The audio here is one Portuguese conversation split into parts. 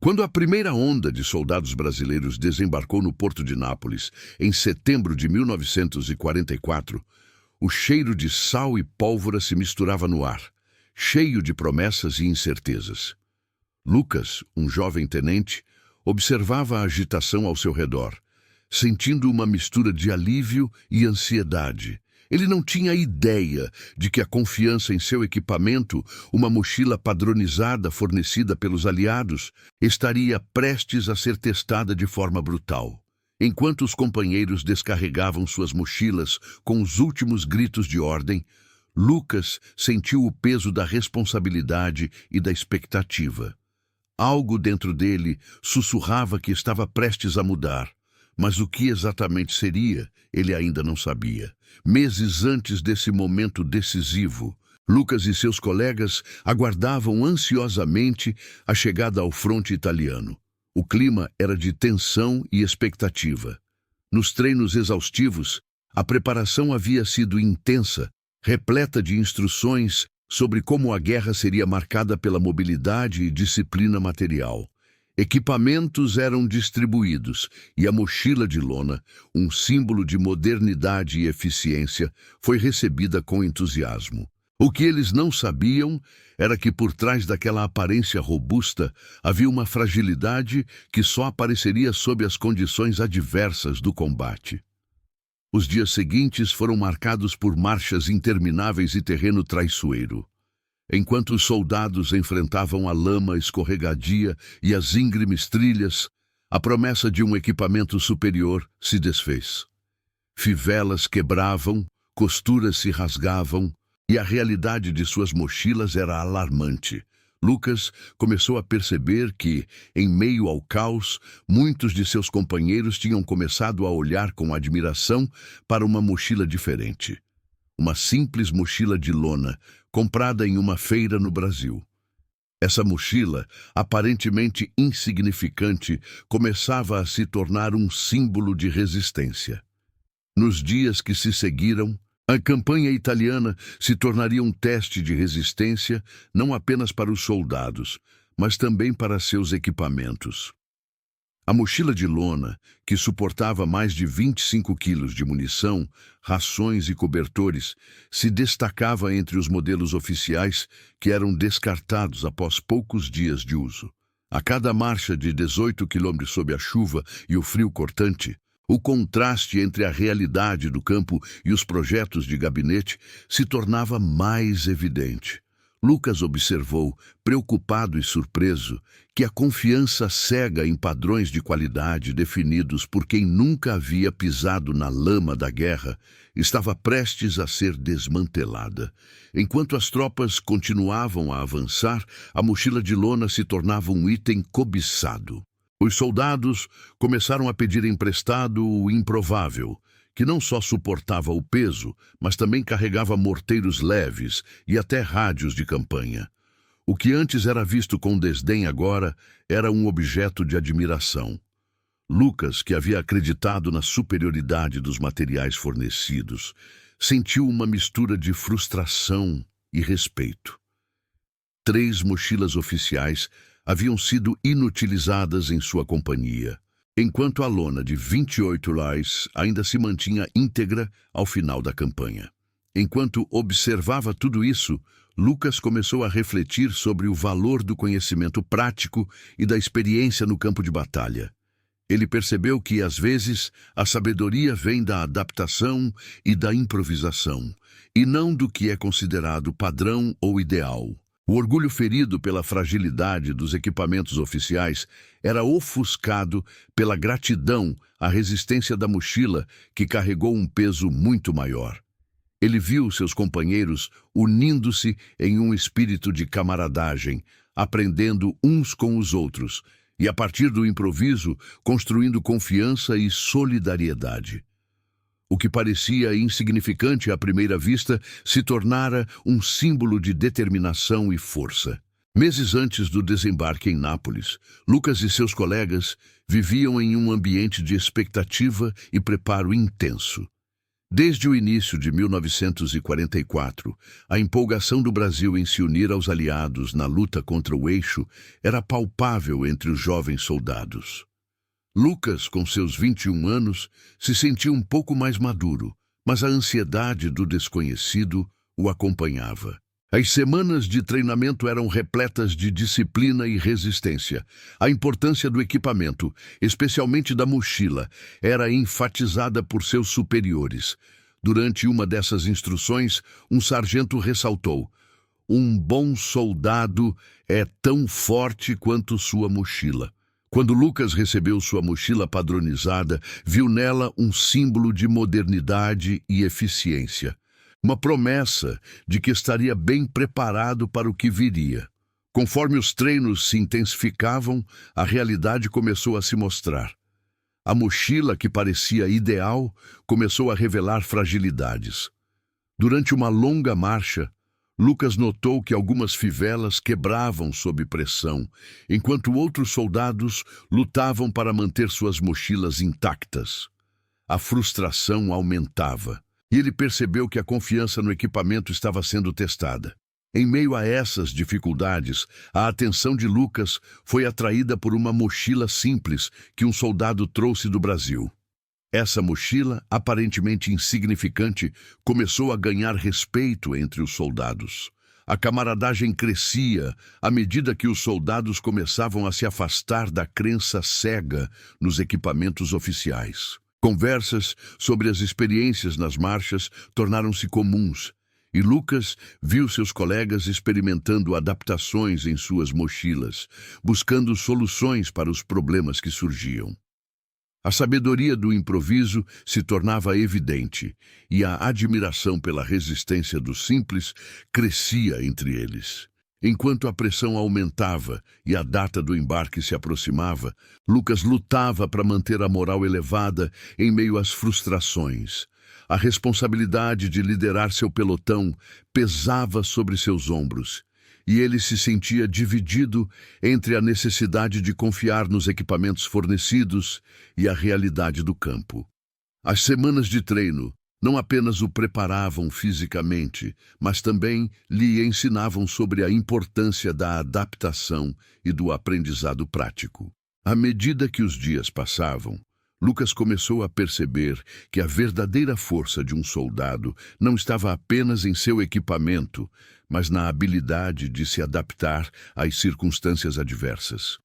Quando a primeira onda de soldados brasileiros desembarcou no porto de Nápoles, em setembro de 1944, o cheiro de sal e pólvora se misturava no ar, cheio de promessas e incertezas. Lucas, um jovem tenente, observava a agitação ao seu redor, sentindo uma mistura de alívio e ansiedade. Ele não tinha ideia de que a confiança em seu equipamento, uma mochila padronizada fornecida pelos aliados, estaria prestes a ser testada de forma brutal. Enquanto os companheiros descarregavam suas mochilas com os últimos gritos de ordem, Lucas sentiu o peso da responsabilidade e da expectativa. Algo dentro dele sussurrava que estava prestes a mudar, mas o que exatamente seria, ele ainda não sabia. Meses antes desse momento decisivo, Lucas e seus colegas aguardavam ansiosamente a chegada ao fronte italiano. O clima era de tensão e expectativa. Nos treinos exaustivos, a preparação havia sido intensa, repleta de instruções sobre como a guerra seria marcada pela mobilidade e disciplina material. Equipamentos eram distribuídos e a mochila de lona, um símbolo de modernidade e eficiência, foi recebida com entusiasmo. O que eles não sabiam era que por trás daquela aparência robusta havia uma fragilidade que só apareceria sob as condições adversas do combate. Os dias seguintes foram marcados por marchas intermináveis e terreno traiçoeiro. Enquanto os soldados enfrentavam a lama escorregadia e as íngremes trilhas, a promessa de um equipamento superior se desfez. Fivelas quebravam, costuras se rasgavam, e a realidade de suas mochilas era alarmante. Lucas começou a perceber que, em meio ao caos, muitos de seus companheiros tinham começado a olhar com admiração para uma mochila diferente. Uma simples mochila de lona, comprada em uma feira no Brasil. Essa mochila, aparentemente insignificante, começava a se tornar um símbolo de resistência. Nos dias que se seguiram, a campanha italiana se tornaria um teste de resistência não apenas para os soldados, mas também para seus equipamentos. A mochila de lona, que suportava mais de 25 quilos de munição, rações e cobertores, se destacava entre os modelos oficiais que eram descartados após poucos dias de uso. A cada marcha de 18 quilômetros sob a chuva e o frio cortante, o contraste entre a realidade do campo e os projetos de gabinete se tornava mais evidente. Lucas observou, preocupado e surpreso, que a confiança cega em padrões de qualidade definidos por quem nunca havia pisado na lama da guerra estava prestes a ser desmantelada. Enquanto as tropas continuavam a avançar, a mochila de lona se tornava um item cobiçado. Os soldados começaram a pedir emprestado o improvável, que não só suportava o peso, mas também carregava morteiros leves e até rádios de campanha. O que antes era visto com desdém agora era um objeto de admiração. Lucas, que havia acreditado na superioridade dos materiais fornecidos, sentiu uma mistura de frustração e respeito. 3 mochilas oficiais haviam sido inutilizadas em sua companhia, enquanto a lona de 28 lais ainda se mantinha íntegra ao final da campanha. Enquanto observava tudo isso, Lucas começou a refletir sobre o valor do conhecimento prático e da experiência no campo de batalha. Ele percebeu que, às vezes, a sabedoria vem da adaptação e da improvisação, e não do que é considerado padrão ou ideal. O orgulho ferido pela fragilidade dos equipamentos oficiais era ofuscado pela gratidão à resistência da mochila, que carregou um peso muito maior. Ele viu seus companheiros unindo-se em um espírito de camaradagem, aprendendo uns com os outros, e a partir do improviso, construindo confiança e solidariedade. O que parecia insignificante à primeira vista se tornara um símbolo de determinação e força. Meses antes do desembarque em Nápoles, Lucas e seus colegas viviam em um ambiente de expectativa e preparo intenso. Desde o início de 1944, a empolgação do Brasil em se unir aos aliados na luta contra o Eixo era palpável entre os jovens soldados. Lucas, com seus 21 anos, se sentia um pouco mais maduro, mas a ansiedade do desconhecido o acompanhava. As semanas de treinamento eram repletas de disciplina e resistência. A importância do equipamento, especialmente da mochila, era enfatizada por seus superiores. Durante uma dessas instruções, um sargento ressaltou: "Um bom soldado é tão forte quanto sua mochila." Quando Lucas recebeu sua mochila padronizada, viu nela um símbolo de modernidade e eficiência. Uma promessa de que estaria bem preparado para o que viria. Conforme os treinos se intensificavam, a realidade começou a se mostrar. A mochila, que parecia ideal, começou a revelar fragilidades. Durante uma longa marcha, Lucas notou que algumas fivelas quebravam sob pressão, enquanto outros soldados lutavam para manter suas mochilas intactas. A frustração aumentava. E ele percebeu que a confiança no equipamento estava sendo testada. Em meio a essas dificuldades, a atenção de Lucas foi atraída por uma mochila simples que um soldado trouxe do Brasil. Essa mochila, aparentemente insignificante, começou a ganhar respeito entre os soldados. A camaradagem crescia à medida que os soldados começavam a se afastar da crença cega nos equipamentos oficiais. Conversas sobre as experiências nas marchas tornaram-se comuns, e Lucas viu seus colegas experimentando adaptações em suas mochilas, buscando soluções para os problemas que surgiam. A sabedoria do improviso se tornava evidente, e a admiração pela resistência dos simples crescia entre eles. Enquanto a pressão aumentava e a data do embarque se aproximava, Lucas lutava para manter a moral elevada em meio às frustrações. A responsabilidade de liderar seu pelotão pesava sobre seus ombros, e ele se sentia dividido entre a necessidade de confiar nos equipamentos fornecidos e a realidade do campo. As semanas de treino não apenas o preparavam fisicamente, mas também lhe ensinavam sobre a importância da adaptação e do aprendizado prático. À medida que os dias passavam, Lucas começou a perceber que a verdadeira força de um soldado não estava apenas em seu equipamento, mas na habilidade de se adaptar às circunstâncias adversas.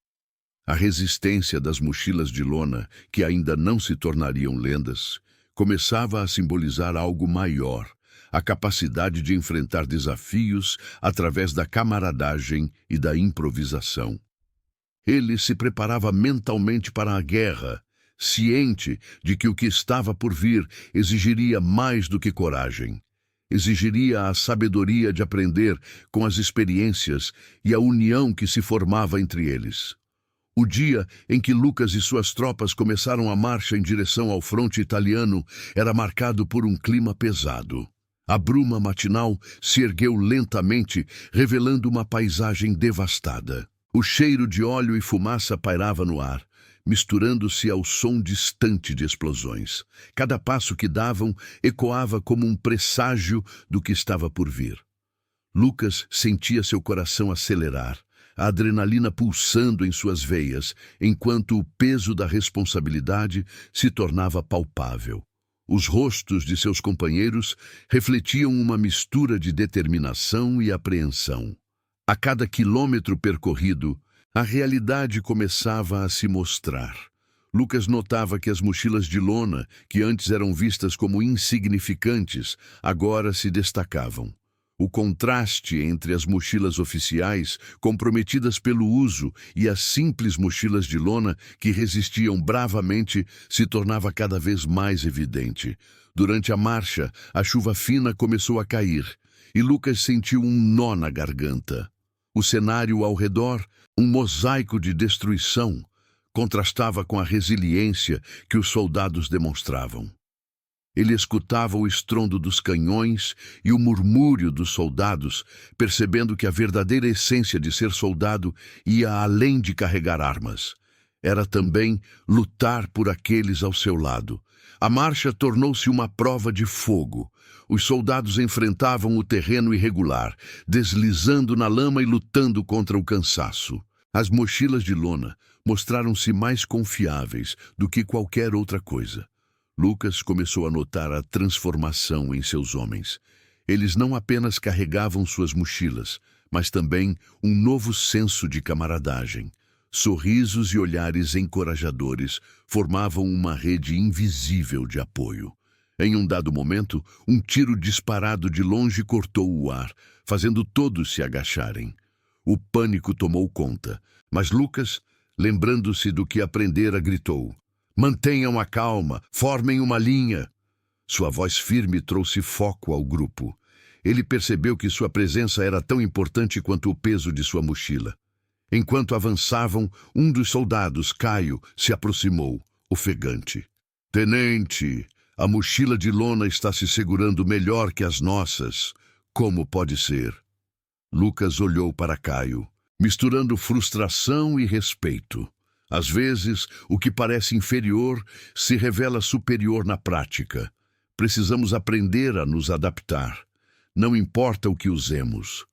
A resistência das mochilas de lona, que ainda não se tornariam lendas, começava a simbolizar algo maior, a capacidade de enfrentar desafios através da camaradagem e da improvisação. Ele se preparava mentalmente para a guerra, ciente de que o que estava por vir exigiria mais do que coragem. Exigiria a sabedoria de aprender com as experiências e a união que se formava entre eles. O dia em que Lucas e suas tropas começaram a marcha em direção ao fronte italiano era marcado por um clima pesado. A bruma matinal se ergueu lentamente, revelando uma paisagem devastada. O cheiro de óleo e fumaça pairava no ar, misturando-se ao som distante de explosões. Cada passo que davam ecoava como um presságio do que estava por vir. Lucas sentia seu coração acelerar, a adrenalina pulsando em suas veias, enquanto o peso da responsabilidade se tornava palpável. Os rostos de seus companheiros refletiam uma mistura de determinação e apreensão. A cada quilômetro percorrido, a realidade começava a se mostrar. Lucas notava que as mochilas de lona, que antes eram vistas como insignificantes, agora se destacavam. O contraste entre as mochilas oficiais, comprometidas pelo uso, e as simples mochilas de lona, que resistiam bravamente, se tornava cada vez mais evidente. Durante a marcha, a chuva fina começou a cair, e Lucas sentiu um nó na garganta. O cenário ao redor, um mosaico de destruição, contrastava com a resiliência que os soldados demonstravam. Ele escutava o estrondo dos canhões e o murmúrio dos soldados, percebendo que a verdadeira essência de ser soldado ia além de carregar armas. era também lutar por aqueles ao seu lado. A marcha tornou-se uma prova de fogo. Os soldados enfrentavam o terreno irregular, deslizando na lama e lutando contra o cansaço. As mochilas de lona mostraram-se mais confiáveis do que qualquer outra coisa. Lucas começou a notar a transformação em seus homens. Eles não apenas carregavam suas mochilas, mas também um novo senso de camaradagem. Sorrisos e olhares encorajadores formavam uma rede invisível de apoio. Em um dado momento, um tiro disparado de longe cortou o ar, fazendo todos se agacharem. O pânico tomou conta, mas Lucas, lembrando-se do que aprendera, gritou: "Mantenham a calma, formem uma linha." Sua voz firme trouxe foco ao grupo. Ele percebeu que sua presença era tão importante quanto o peso de sua mochila. Enquanto avançavam, um dos soldados, Caio, se aproximou, ofegante. "Tenente, a mochila de lona está se segurando melhor que as nossas. Como pode ser?" Lucas olhou para Caio, misturando frustração e respeito. Às vezes, o que parece inferior se revela superior na prática. Precisamos aprender a nos adaptar. Não importa o que usemos.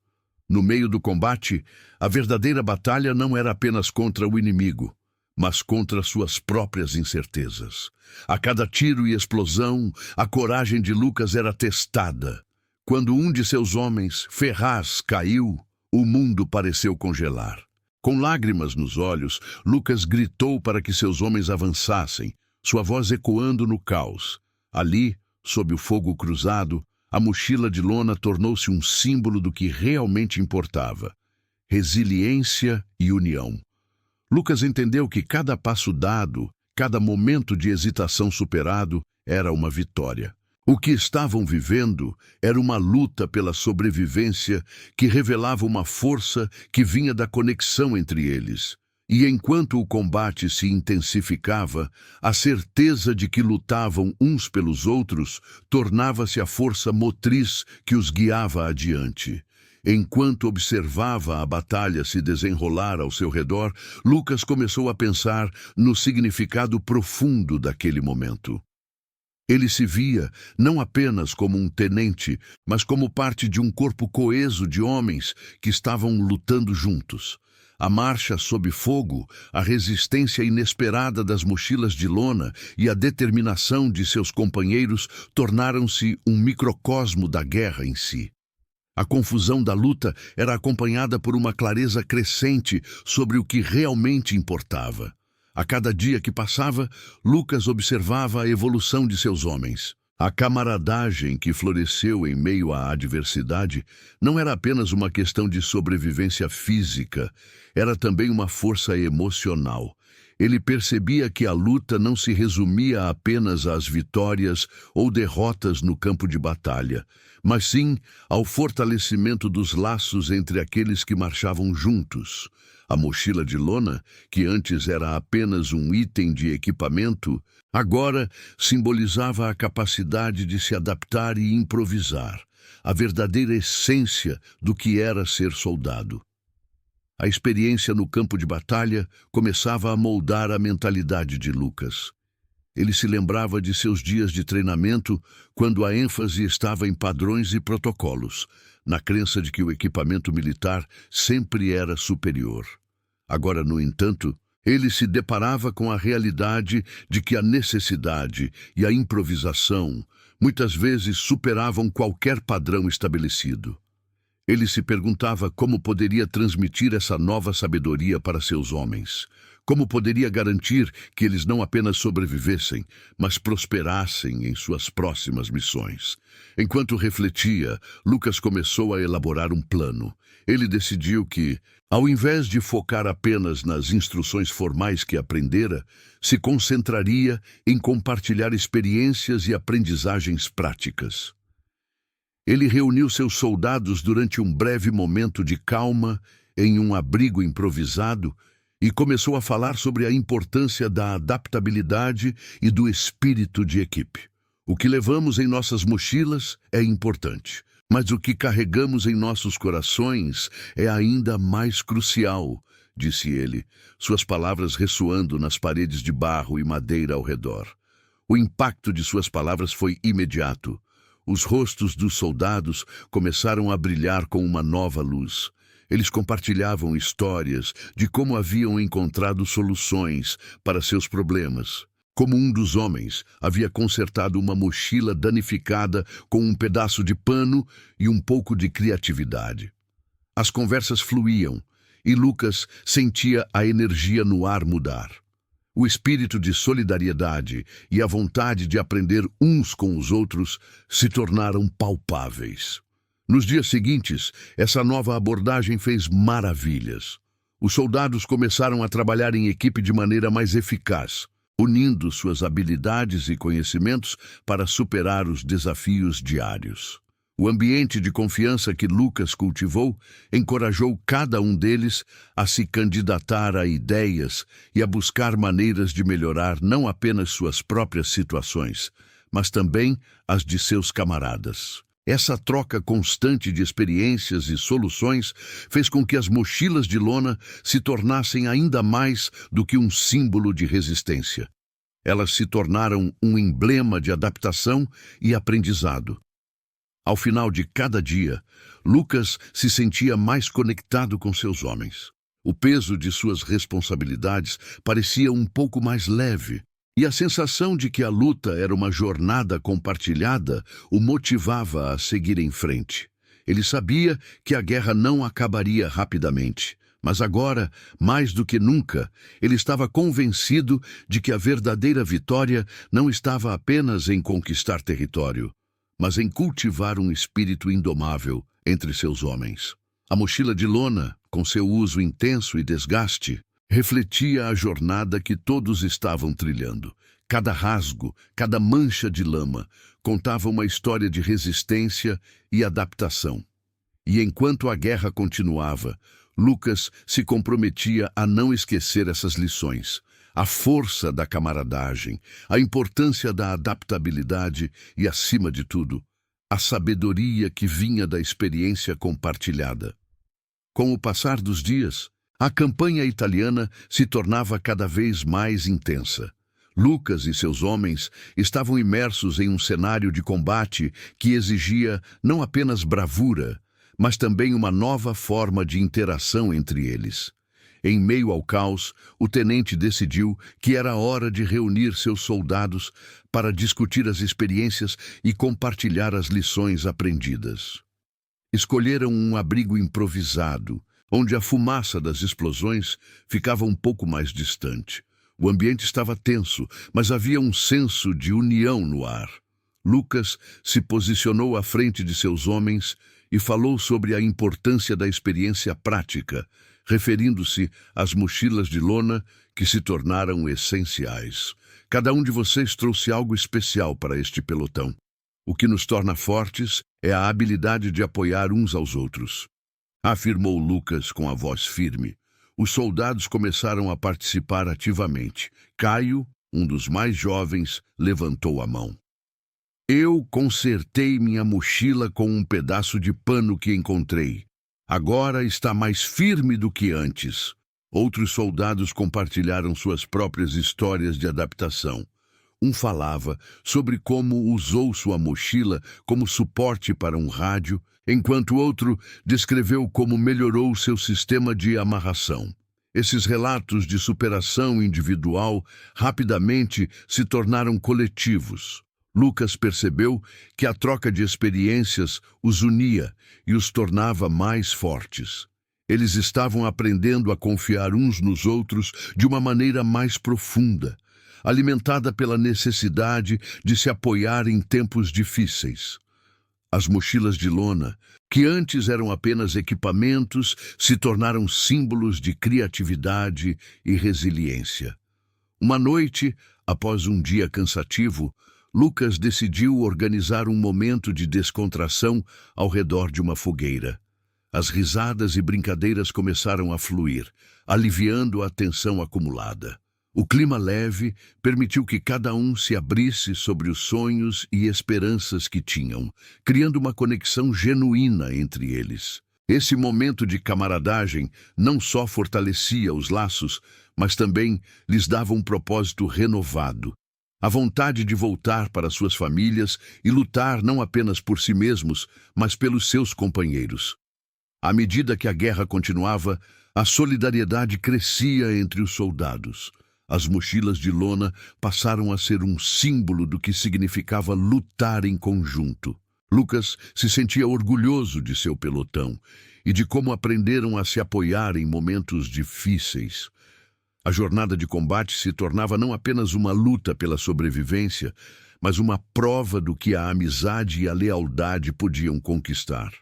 No meio do combate, a verdadeira batalha não era apenas contra o inimigo, mas contra suas próprias incertezas. A cada tiro e explosão, a coragem de Lucas era testada. Quando um de seus homens, Ferraz, caiu, o mundo pareceu congelar. Com lágrimas nos olhos, Lucas gritou para que seus homens avançassem, sua voz ecoando no caos. Ali, sob o fogo cruzado, a mochila de lona tornou-se um símbolo do que realmente importava: resiliência e união. Lucas entendeu que cada passo dado, cada momento de hesitação superado, era uma vitória. O que estavam vivendo era uma luta pela sobrevivência que revelava uma força que vinha da conexão entre eles. E enquanto o combate se intensificava, a certeza de que lutavam uns pelos outros tornava-se a força motriz que os guiava adiante. Enquanto observava a batalha se desenrolar ao seu redor, Lucas começou a pensar no significado profundo daquele momento. Ele se via não apenas como um tenente, mas como parte de um corpo coeso de homens que estavam lutando juntos. A marcha sob fogo, a resistência inesperada das mochilas de lona e a determinação de seus companheiros tornaram-se um microcosmo da guerra em si. A confusão da luta era acompanhada por uma clareza crescente sobre o que realmente importava. A cada dia que passava, Lucas observava a evolução de seus homens. A camaradagem que floresceu em meio à adversidade não era apenas uma questão de sobrevivência física, era também uma força emocional. Ele percebia que a luta não se resumia apenas às vitórias ou derrotas no campo de batalha, mas sim ao fortalecimento dos laços entre aqueles que marchavam juntos. A mochila de lona, que antes era apenas um item de equipamento, agora simbolizava a capacidade de se adaptar e improvisar, a verdadeira essência do que era ser soldado. A experiência no campo de batalha começava a moldar a mentalidade de Lucas. Ele se lembrava de seus dias de treinamento, quando a ênfase estava em padrões e protocolos, na crença de que o equipamento militar sempre era superior. Agora, no entanto, ele se deparava com a realidade de que a necessidade e a improvisação muitas vezes superavam qualquer padrão estabelecido. Ele se perguntava como poderia transmitir essa nova sabedoria para seus homens. Como poderia garantir que eles não apenas sobrevivessem, mas prosperassem em suas próximas missões. Enquanto refletia, Lucas começou a elaborar um plano. Ele decidiu que, ao invés de focar apenas nas instruções formais que aprendera, se concentraria em compartilhar experiências e aprendizagens práticas. Ele reuniu seus soldados durante um breve momento de calma em um abrigo improvisado e começou a falar sobre a importância da adaptabilidade e do espírito de equipe. O que levamos em nossas mochilas é importante, mas o que carregamos em nossos corações é ainda mais crucial, disse ele, suas palavras ressoando nas paredes de barro e madeira ao redor. O impacto de suas palavras foi imediato. Os rostos dos soldados começaram a brilhar com uma nova luz. Eles compartilhavam histórias de como haviam encontrado soluções para seus problemas. Como um dos homens havia consertado uma mochila danificada com um pedaço de pano e um pouco de criatividade. As conversas fluíam e Lucas sentia a energia no ar mudar. O espírito de solidariedade e a vontade de aprender uns com os outros se tornaram palpáveis. Nos dias seguintes, essa nova abordagem fez maravilhas. Os soldados começaram a trabalhar em equipe de maneira mais eficaz, unindo suas habilidades e conhecimentos para superar os desafios diários. O ambiente de confiança que Lucas cultivou encorajou cada um deles a se candidatar a ideias e a buscar maneiras de melhorar não apenas suas próprias situações, mas também as de seus camaradas. Essa troca constante de experiências e soluções fez com que as mochilas de lona se tornassem ainda mais do que um símbolo de resistência. Elas se tornaram um emblema de adaptação e aprendizado. Ao final de cada dia, Lucas se sentia mais conectado com seus homens. O peso de suas responsabilidades parecia um pouco mais leve, e a sensação de que a luta era uma jornada compartilhada o motivava a seguir em frente. Ele sabia que a guerra não acabaria rapidamente, mas agora, mais do que nunca, ele estava convencido de que a verdadeira vitória não estava apenas em conquistar território, mas em cultivar um espírito indomável entre seus homens. A mochila de lona, com seu uso intenso e desgaste, refletia a jornada que todos estavam trilhando. Cada rasgo, cada mancha de lama, contava uma história de resistência e adaptação. E enquanto a guerra continuava, Lucas se comprometia a não esquecer essas lições. A força da camaradagem, a importância da adaptabilidade e, acima de tudo, a sabedoria que vinha da experiência compartilhada. Com o passar dos dias, a campanha italiana se tornava cada vez mais intensa. Lucas e seus homens estavam imersos em um cenário de combate que exigia não apenas bravura, mas também uma nova forma de interação entre eles. Em meio ao caos, o tenente decidiu que era hora de reunir seus soldados para discutir as experiências e compartilhar as lições aprendidas. Escolheram um abrigo improvisado, onde a fumaça das explosões ficava um pouco mais distante. O ambiente estava tenso, mas havia um senso de união no ar. Lucas se posicionou à frente de seus homens e falou sobre a importância da experiência prática, referindo-se às mochilas de lona que se tornaram essenciais. Cada um de vocês trouxe algo especial para este pelotão. O que nos torna fortes é a habilidade de apoiar uns aos outros, afirmou Lucas com a voz firme. Os soldados começaram a participar ativamente. Caio, um dos mais jovens, levantou a mão. Eu consertei minha mochila com um pedaço de pano que encontrei. Agora está mais firme do que antes. Outros soldados compartilharam suas próprias histórias de adaptação. Um falava sobre como usou sua mochila como suporte para um rádio, enquanto outro descreveu como melhorou seu sistema de amarração. Esses relatos de superação individual rapidamente se tornaram coletivos. Lucas percebeu que a troca de experiências os unia e os tornava mais fortes. Eles estavam aprendendo a confiar uns nos outros de uma maneira mais profunda, alimentada pela necessidade de se apoiar em tempos difíceis. As mochilas de lona, que antes eram apenas equipamentos, se tornaram símbolos de criatividade e resiliência. Uma noite, após um dia cansativo, Lucas decidiu organizar um momento de descontração ao redor de uma fogueira. As risadas e brincadeiras começaram a fluir, aliviando a tensão acumulada. O clima leve permitiu que cada um se abrisse sobre os sonhos e esperanças que tinham, criando uma conexão genuína entre eles. Esse momento de camaradagem não só fortalecia os laços, mas também lhes dava um propósito renovado. A vontade de voltar para suas famílias e lutar não apenas por si mesmos, mas pelos seus companheiros. À medida que a guerra continuava, a solidariedade crescia entre os soldados. As mochilas de lona passaram a ser um símbolo do que significava lutar em conjunto. Lucas se sentia orgulhoso de seu pelotão e de como aprenderam a se apoiar em momentos difíceis. A jornada de combate se tornava não apenas uma luta pela sobrevivência, mas uma prova do que a amizade e a lealdade podiam conquistar.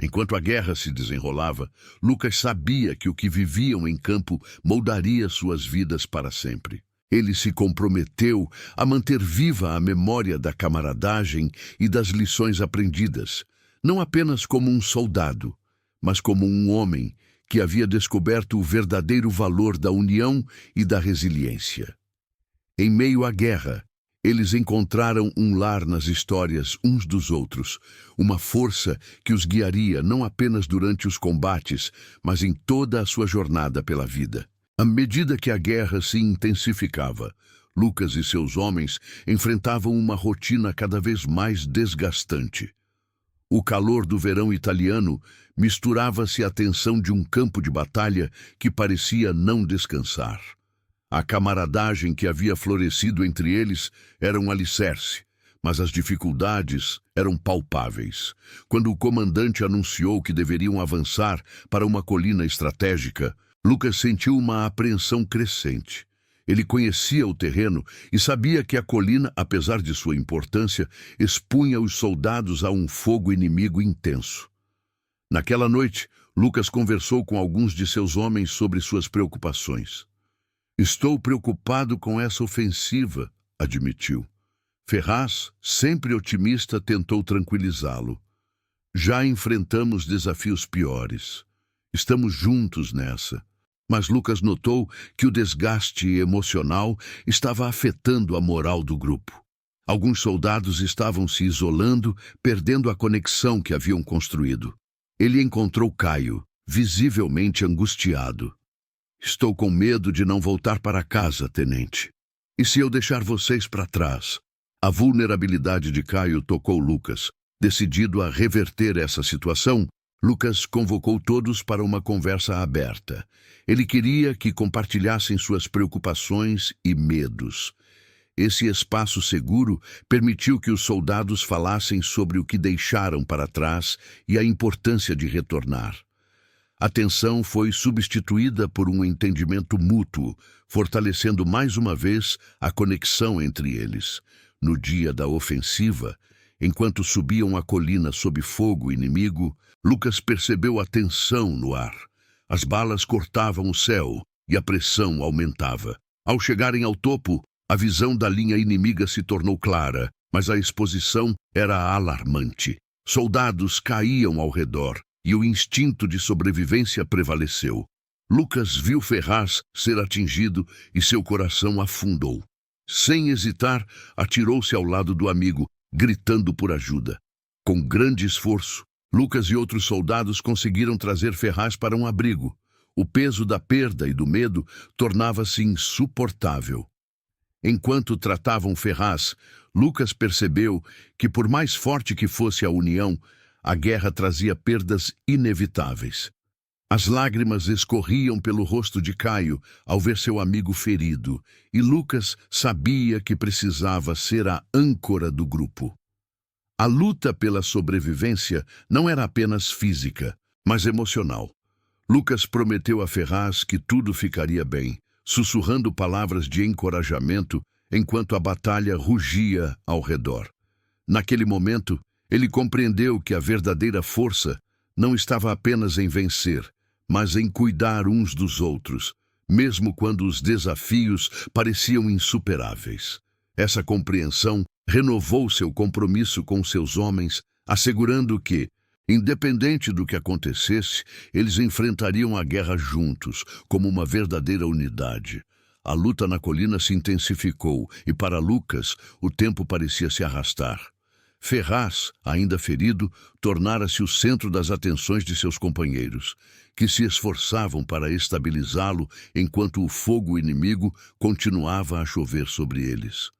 Enquanto a guerra se desenrolava, Lucas sabia que o que viviam em campo moldaria suas vidas para sempre. Ele se comprometeu a manter viva a memória da camaradagem e das lições aprendidas, não apenas como um soldado, mas como um homem que havia descoberto o verdadeiro valor da união e da resiliência. Em meio à guerra, eles encontraram um lar nas histórias uns dos outros, uma força que os guiaria não apenas durante os combates, mas em toda a sua jornada pela vida. À medida que a guerra se intensificava, Lucas e seus homens enfrentavam uma rotina cada vez mais desgastante. O calor do verão italiano misturava-se à tensão de um campo de batalha que parecia não descansar. A camaradagem que havia florescido entre eles era um alicerce, mas as dificuldades eram palpáveis. Quando o comandante anunciou que deveriam avançar para uma colina estratégica, Lucas sentiu uma apreensão crescente. Ele conhecia o terreno e sabia que a colina, apesar de sua importância, expunha os soldados a um fogo inimigo intenso. Naquela noite, Lucas conversou com alguns de seus homens sobre suas preocupações. "Estou preocupado com essa ofensiva", admitiu. Ferraz, sempre otimista, tentou tranquilizá-lo. "Já enfrentamos desafios piores. Estamos juntos nessa." Mas Lucas notou que o desgaste emocional estava afetando a moral do grupo. Alguns soldados estavam se isolando, perdendo a conexão que haviam construído. Ele encontrou Caio, visivelmente angustiado. "Estou com medo de não voltar para casa, tenente. E se eu deixar vocês para trás?" A vulnerabilidade de Caio tocou Lucas. Decidido a reverter essa situação, Lucas convocou todos para uma conversa aberta. Ele queria que compartilhassem suas preocupações e medos. Esse espaço seguro permitiu que os soldados falassem sobre o que deixaram para trás e a importância de retornar. A tensão foi substituída por um entendimento mútuo, fortalecendo mais uma vez a conexão entre eles. No dia da ofensiva, enquanto subiam a colina sob fogo inimigo, Lucas percebeu a tensão no ar. As balas cortavam o céu e a pressão aumentava. Ao chegarem ao topo, a visão da linha inimiga se tornou clara, mas a exposição era alarmante. Soldados caíam ao redor e o instinto de sobrevivência prevaleceu. Lucas viu Ferraz ser atingido e seu coração afundou. Sem hesitar, atirou-se ao lado do amigo, gritando por ajuda. Com grande esforço, Lucas e outros soldados conseguiram trazer Ferraz para um abrigo. O peso da perda e do medo tornava-se insuportável. Enquanto tratavam Ferraz, Lucas percebeu que, por mais forte que fosse a união, a guerra trazia perdas inevitáveis. As lágrimas escorriam pelo rosto de Caio ao ver seu amigo ferido, e Lucas sabia que precisava ser a âncora do grupo. A luta pela sobrevivência não era apenas física, mas emocional. Lucas prometeu a Ferraz que tudo ficaria bem, sussurrando palavras de encorajamento enquanto a batalha rugia ao redor. Naquele momento, ele compreendeu que a verdadeira força não estava apenas em vencer, mas em cuidar uns dos outros, mesmo quando os desafios pareciam insuperáveis. Essa compreensão renovou seu compromisso com seus homens, assegurando que, independente do que acontecesse, eles enfrentariam a guerra juntos, como uma verdadeira unidade. A luta na colina se intensificou e, para Lucas, o tempo parecia se arrastar. Ferraz, ainda ferido, tornara-se o centro das atenções de seus companheiros, que se esforçavam para estabilizá-lo enquanto o fogo inimigo continuava a chover sobre eles.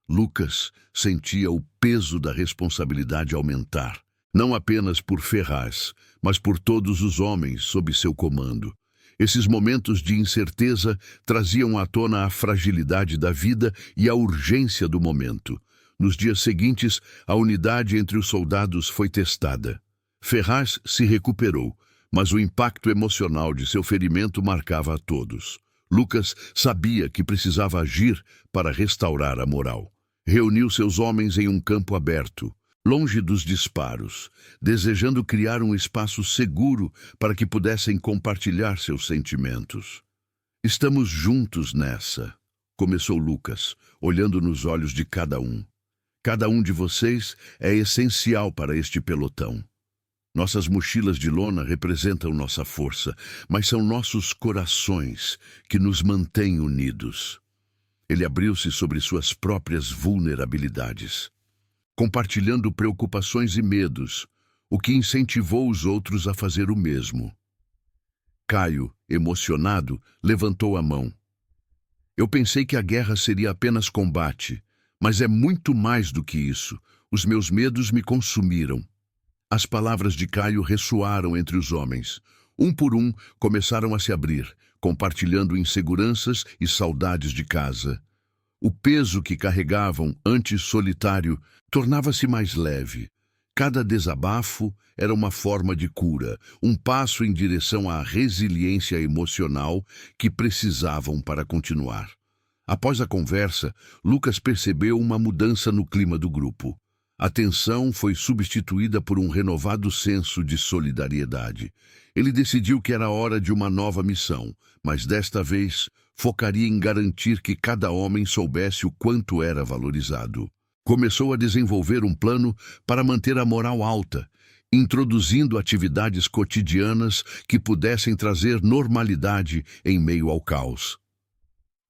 Lucas sentia o peso da responsabilidade aumentar, não apenas por Ferraz, mas por todos os homens sob seu comando. Esses momentos de incerteza traziam à tona a fragilidade da vida e a urgência do momento. Nos dias seguintes, a unidade entre os soldados foi testada. Ferraz se recuperou, mas o impacto emocional de seu ferimento marcava a todos. Lucas sabia que precisava agir para restaurar a moral. Reuniu seus homens em um campo aberto, longe dos disparos, desejando criar um espaço seguro para que pudessem compartilhar seus sentimentos. "Estamos juntos nessa", começou Lucas, olhando nos olhos de cada um. "Cada um de vocês é essencial para este pelotão. Nossas mochilas de lona representam nossa força, mas são nossos corações que nos mantêm unidos." Ele abriu-se sobre suas próprias vulnerabilidades, compartilhando preocupações e medos, o que incentivou os outros a fazer o mesmo. Caio, emocionado, levantou a mão. "Eu pensei que a guerra seria apenas combate, mas é muito mais do que isso. Os meus medos me consumiram." As palavras de Caio ressoaram entre os homens. Um por um, começaram a se abrir, compartilhando inseguranças e saudades de casa. O peso que carregavam, antes solitário, tornava-se mais leve. Cada desabafo era uma forma de cura, um passo em direção à resiliência emocional que precisavam para continuar. Após a conversa, Lucas percebeu uma mudança no clima do grupo. A tensão foi substituída por um renovado senso de solidariedade. Ele decidiu que era hora de uma nova missão, mas desta vez focaria em garantir que cada homem soubesse o quanto era valorizado. Começou a desenvolver um plano para manter a moral alta, introduzindo atividades cotidianas que pudessem trazer normalidade em meio ao caos.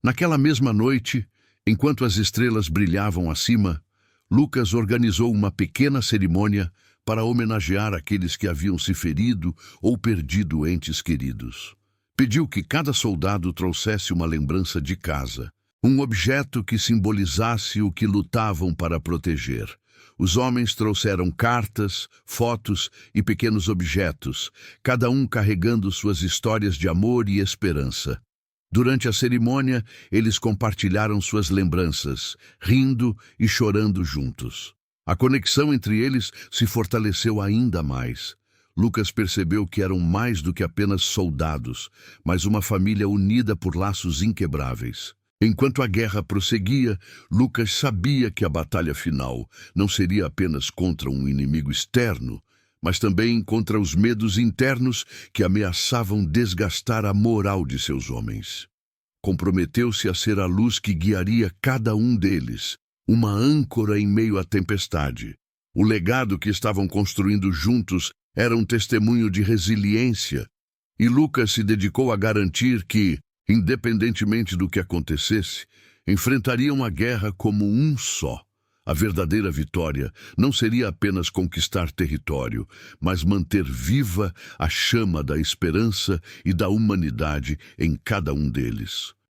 Naquela mesma noite, enquanto as estrelas brilhavam acima, Lucas organizou uma pequena cerimônia para homenagear aqueles que haviam se ferido ou perdido entes queridos. Pediu que cada soldado trouxesse uma lembrança de casa, um objeto que simbolizasse o que lutavam para proteger. Os homens trouxeram cartas, fotos e pequenos objetos, cada um carregando suas histórias de amor e esperança. Durante a cerimônia, eles compartilharam suas lembranças, rindo e chorando juntos. A conexão entre eles se fortaleceu ainda mais. Lucas percebeu que eram mais do que apenas soldados, mas uma família unida por laços inquebráveis. Enquanto a guerra prosseguia, Lucas sabia que a batalha final não seria apenas contra um inimigo externo, mas também contra os medos internos que ameaçavam desgastar a moral de seus homens. Comprometeu-se a ser a luz que guiaria cada um deles, uma âncora em meio à tempestade. O legado que estavam construindo juntos era um testemunho de resiliência, e Lucas se dedicou a garantir que, independentemente do que acontecesse, enfrentariam a guerra como um só. A verdadeira vitória não seria apenas conquistar território, mas manter viva a chama da esperança e da humanidade em cada um deles.